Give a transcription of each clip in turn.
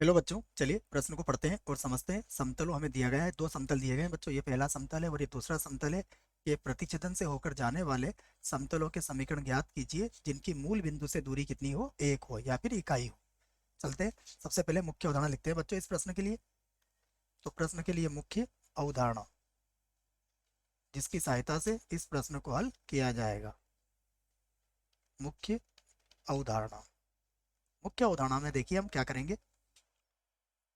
Hello बच्चों, चलिए प्रश्न को पढ़ते हैं और समझते हैं। समतलों हमें दिया गया है, दो समतल दिए गए हैं बच्चों। ये पहला समतल है और ये दूसरा समतल है। ये प्रतिच्छेदन से होकर जाने वाले समतलों के समीकरण ज्ञात कीजिए जिनकी मूल बिंदु से दूरी कितनी हो, एक हो या फिर इकाई हो। चलते हैं, सबसे पहले मुख्य उदाहरण लिखते हैं बच्चों इस प्रश्न के लिए। तो प्रश्न के लिए मुख्य अवधारणा, जिसकी सहायता से इस प्रश्न को हल किया जाएगा। मुख्य अवधारणा, मुख्य अवधारणा में देखिए हम क्या करेंगे।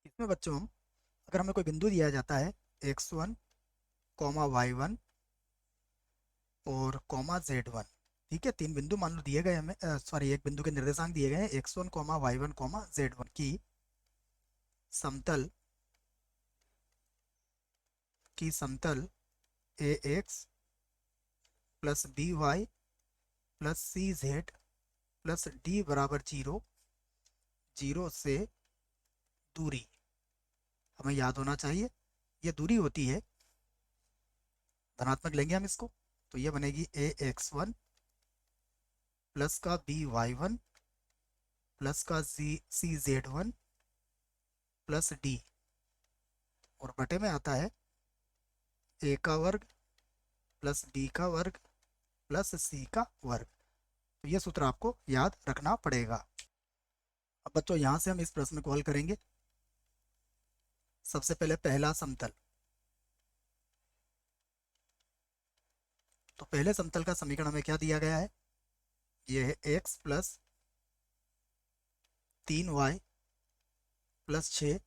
इसमें बच्चों हम, अगर हमें कोई बिंदु दिया जाता है x1 y1 और z1, ठीक है, तीन बिंदु मान लो दिए गए हमें, सॉरी एक बिंदु के निर्देशांक दिए गए हैं x1 y1 z1 समतल की समतल ax plus by plus cz plus d बराबर जीरो, जीरो से दूरी हमें याद होना चाहिए। ये दूरी होती है, धनात्मक लेंगे हम इसको, तो ये बनेगी ax1 प्लस का by1 प्लस का cz1 प्लस d, और बटे में आता है a का वर्ग प्लस b का वर्ग प्लस c का वर्ग। तो ये सूत्र आपको याद रखना पड़ेगा। अब बच्चों यहाँ से हम इस प्रश्न को हल करेंगे। सबसे पहले पहला समतल, तो पहले समतल का समीकरण हमें क्या दिया गया है, ये है x प्लस 3y प्लस 6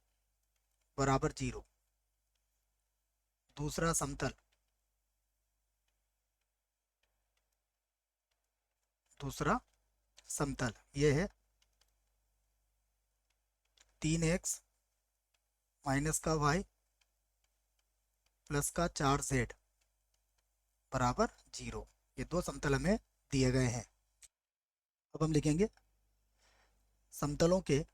बराबर जीरो। दूसरा समतल, दूसरा समतल ये है 3x माइनस का y प्लस का 4z बराबर जीरो। ये दो समतल हमें दिए गए हैं। अब हम लिखेंगे समतलों के,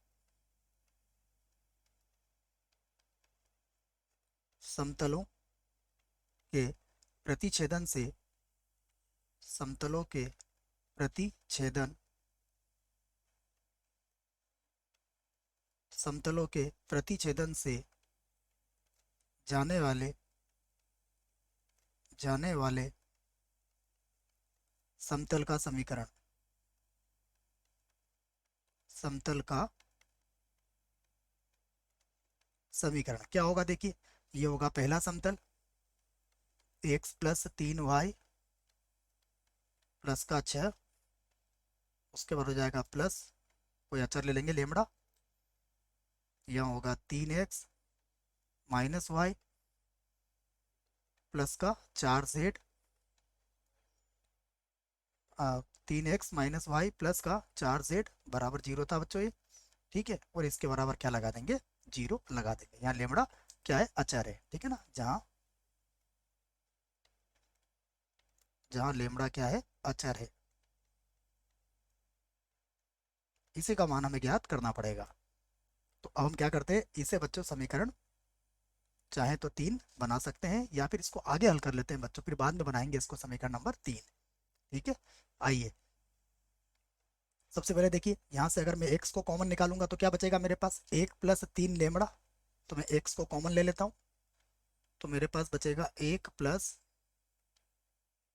समतलों के प्रतिच्छेदन से, समतलों के प्रतिच्छेदन, समतलों के प्रतिच्छेदन से जाने वाले, जाने वाले समतल का समीकरण, समतल का समीकरण क्या होगा। देखिए, ये होगा पहला समतल x प्लस 3y प्लस का 6, उसके बाद हो जाएगा प्लस, कोई अचर ले लेंगे लेमड़ा, यहाँ होगा 3x माइनस वाई प्लस का 4z, 3x - y प्लस का 4z बराबर जीरो था बच्चों ये, ठीक है। और इसके बराबर क्या लगा देंगे, जीरो लगा देंगे। यहाँ लेमड़ा क्या है, अचर है, ठीक है ना। जहाँ, जहाँ लेमड़ा क्या है, अचर है, इसी का मान हमें ज्ञात करना पड़ेगा। तो अब हम क्या करते हैं, इसे बच्चों समीकरण चाहे तो 3 बना सकते हैं या फिर इसको आगे हल कर लेते हैं बच्चों, फिर बाद में बनाएंगे इसको समीकरण नंबर 3, ठीक है। आइए, सबसे पहले देखिए, यहाँ से अगर मैं x को कॉमन निकालूंगा तो क्या बचेगा मेरे पास, 1 + 3 लेमड़ा। तो मैं x को कॉमन ले लेता हूँ, तो मेरे पास बचेगा 1 +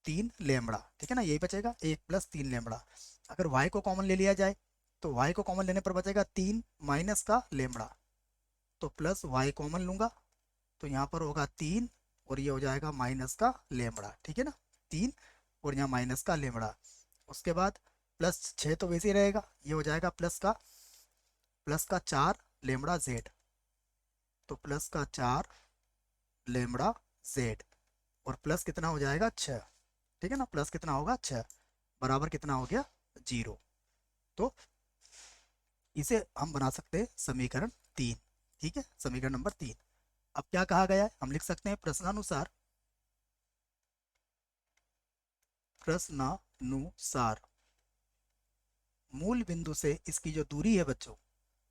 3 लेमड़ा, ठीक है ना, यही बचेगा 1 + 3 लेमड़ा। अगर y को कॉमन ले लिया जाए तो y को कॉमन लेने पर बचेगा 3 माइनस का लेमड़ा, तो प्लस y कॉमन लूंगा, तो यहाँ पर होगा 3 और ये हो जाएगा माइनस का लेमड़ा, ठीक है ना। 3 और यहाँ माइनस का लेमड़ा, उसके बाद प्लस 6 तो वैसे ही रहेगा, ये हो जाएगा प्लस का 4 लेमड़ा z, तो प्लस का 4 लेमड़ा z, और प्लस कितना हो जाएगा 6, ठीक है ना। प्लस कितना होगा 6, बराबर कितना हो गया, जीरो। तो इसे हम बना सकते हैं समीकरण 3, ठीक है, समीकरण नंबर 3। अब क्या कहा गया है, हम लिख सकते हैं प्रश्नानुसार, प्रश्नानुसार मूल बिंदु से इसकी जो दूरी है बच्चों,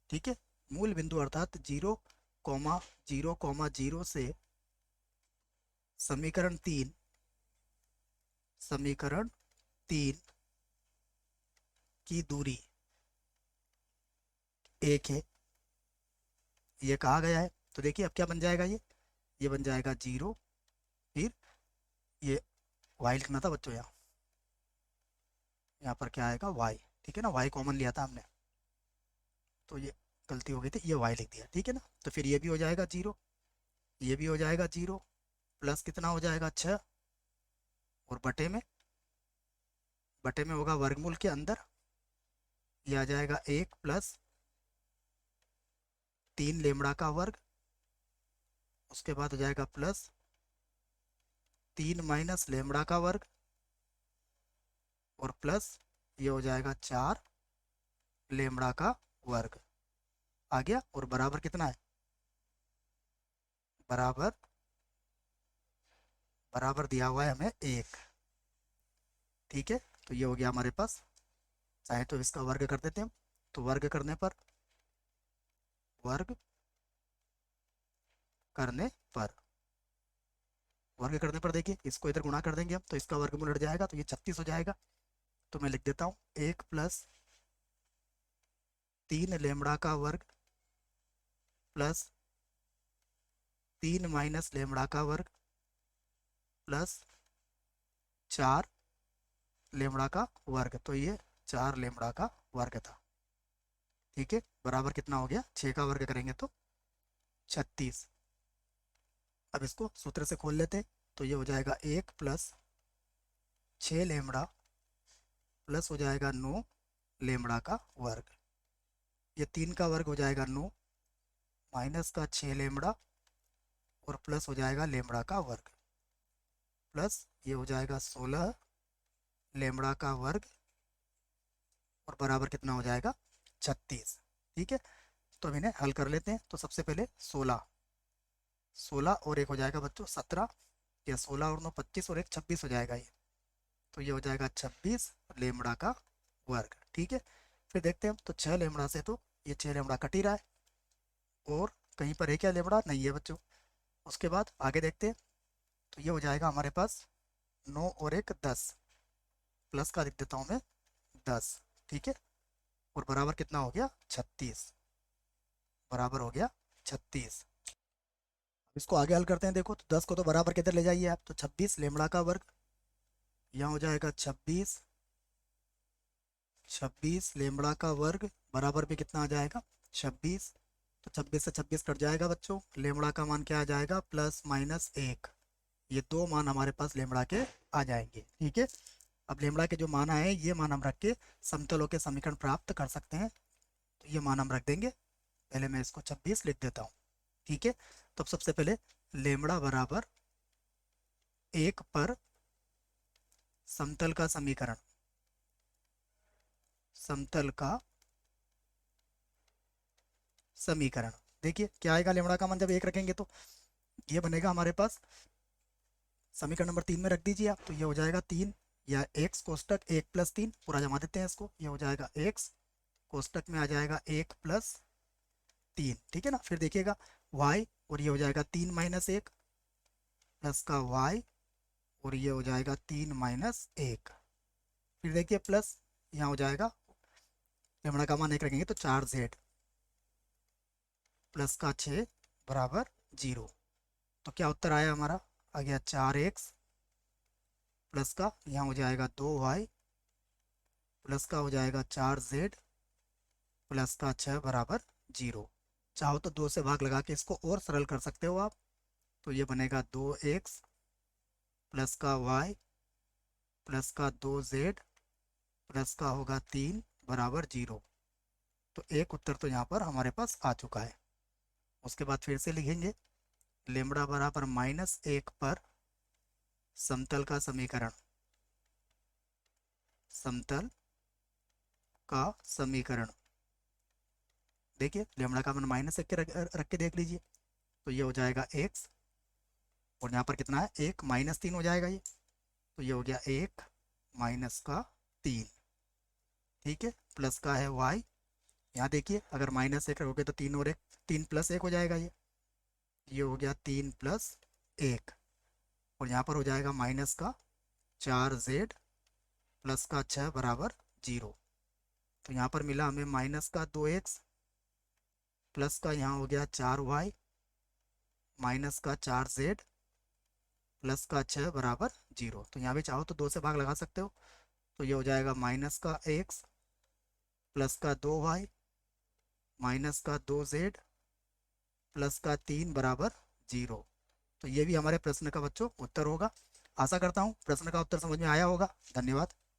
ठीक है, मूल बिंदु अर्थात 0,0,0 से समीकरण 3, समीकरण 3 की दूरी 1 है, ये कहा गया है। तो देखिए अब क्या बन जाएगा, ये बन जाएगा 0। फिर ये y लिखना था बच्चों, यहाँ पर क्या आएगा y, ठीक है ना, y कॉमन लिया था हमने, तो ये गलती हो गई थी, ये y लिख दिया, ठीक है ना। तो फिर ये भी हो जाएगा 0, ये भी हो जाएगा 0, प्लस कितना हो जाएगा 6, और बटे में होगा वर्गमूल के अंदर, ये आ जाएगा 1 प्लस 3 लेमड़ा का वर्ग, उसके बाद हो जाएगा प्लस 3 माइनस लेमड़ा का वर्ग, और प्लस ये हो जाएगा 4 लेमड़ा का वर्ग आ गया। और बराबर कितना है, बराबर बराबर दिया हुआ है हमें 1, ठीक है। तो ये हो गया हमारे पास, चाहे तो इसका वर्ग कर देते हैं हम। तो वर्ग करने पर वर्ग करने पर देखिए इसको इधर गुणा कर देंगे हम, तो इसका वर्गमूल हट जाएगा, तो ये 36 हो जाएगा। तो मैं लिख देता हूँ 1 प्लस 3 लेमड़ा का वर्ग प्लस 3 माइनस लेमड़ा का वर्ग प्लस 4 लेमड़ा का वर्ग, तो ये 4 लेमड़ा का वर्ग था, ठीक है। बराबर कितना हो गया, 6 का वर्ग करेंगे तो 36। अब इसको सूत्र से खोल लेते हैं, तो ये हो जाएगा 1 प्लस 6 लेमड़ा प्लस हो जाएगा 9 लेमड़ा का वर्ग, ये 3 का वर्ग हो जाएगा 9 माइनस का 6 लेमड़ा और प्लस हो जाएगा लेमड़ा का वर्ग, प्लस ये हो जाएगा 16 लेमड़ा का वर्ग, और बराबर कितना हो जाएगा 36, ठीक है। तो अब इन्हें हल कर लेते हैं। तो सबसे पहले 16 और एक हो जाएगा बच्चों 17, या 16 और 9 25 और एक 26 हो जाएगा ये, तो ये हो जाएगा 26 लेमड़ा का वर्ग, ठीक है। फिर देखते हैं हम, तो 6 लेमड़ा से तो ये 6 लेमड़ा कट ही रहा है, और कहीं पर है क्या लेमड़ा, नहीं है बच्चों। उसके बाद आगे देखते हैं, तो ये हो जाएगा हमारे पास 9 और एक 10, प्लस का लिख देता हूँ मैं 10, ठीक है। और बराबर कितना हो गया 36, बराबर हो गया 36। इसको आगे हल करते हैं, देखो तो 10 को तो बराबर किधर ले जाइए आप, तो 26 लेमड़ा का वर्ग, यहाँ हो जाएगा 26 लेमड़ा का वर्ग बराबर भी कितना आ जाएगा 26। तो 26 से 26 कट जाएगा बच्चों, लेमड़ा का मान क्या आ जाएगा प्लस माइनस 1, ये दो मान हमारे पास लेमड़ा के आ जाएंगे, ठीक है। अब लेमड़ा के जो मान आए ये मान हम रख के समतलों के समीकरण प्राप्त कर सकते हैं, तो ये मान हम रख देंगे। पहले मैं इसको 26 लिख देता हूँ, ठीक है। तो सबसे पहले लेमड़ा बराबर 1 पर समतल का समीकरण, समतल का समीकरण, देखिए क्या आएगा लेमड़ा का मान जब 1 रखेंगे, तो ये बनेगा हमारे पास समीकरण नंबर 3 में रख दीजिए आप, तो ये हो जाएगा 3, या x कोष्टक 1 प्लस 3 पूरा जमा देते हैं इसको, ये हो जाएगा x कोष्टक में आ जाएगा 1 प्लस 3, ठीक है ना। फिर देखिएगा y, और ये हो जाएगा 3 माइनस 1 प्लस का y, और ये हो जाएगा 3 माइनस 1। फिर देखिए प्लस यहाँ हो जाएगा लेमड़ा का मान 1 रखेंगे तो 4z प्लस का 6 बराबर 0। तो क्या उत्तर आया हमारा, आ गया 4x प्लस का यहाँ हो जाएगा 2y प्लस का हो जाएगा 4z प्लस का 6 बराबर 0। चाहो तो 2 से भाग लगा के इसको और सरल कर सकते हो आप, तो ये बनेगा 2x प्लस का y प्लस का 2z प्लस का होगा 3 बराबर 0। तो एक उत्तर तो यहाँ पर हमारे पास आ चुका है। उसके बाद फिर से लिखेंगे लेमड़ा बराबर -1 पर समतल का समीकरण, समतल का समीकरण, देखिए लेमड़ा का मान -1 के रख के देख लीजिए, तो ये हो जाएगा x, और यहाँ पर कितना है 1 -3 हो जाएगा ये, तो ये हो गया 1 माइनस का 3, ठीक है। प्लस का है y, यहाँ देखिए अगर -1 रखोगे तो 3 और 1 3 प्लस 1 हो जाएगा ये हो गया 3 प्लस 1, और यहाँ पर हो जाएगा माइनस का 4z प्लस का 6 बराबर 0। तो यहाँ पर मिला हमें माइनस का 2x प्लस का यहाँ हो गया 4y माइनस का 4z प्लस का 6 बराबर 0। तो यहाँ भी चाहो तो 2 से भाग लगा सकते हो। तो ये हो जाएगा माइनस का x प्लस का 2y माइनस का 2z प्लस का 3 बराबर 0। तो ये भी हमारे प्रश्न का बच्चों उत्तर होगा। आशा करता हूँ प्रश्न का उत्तर समझ में आया होगा। धन्यवाद।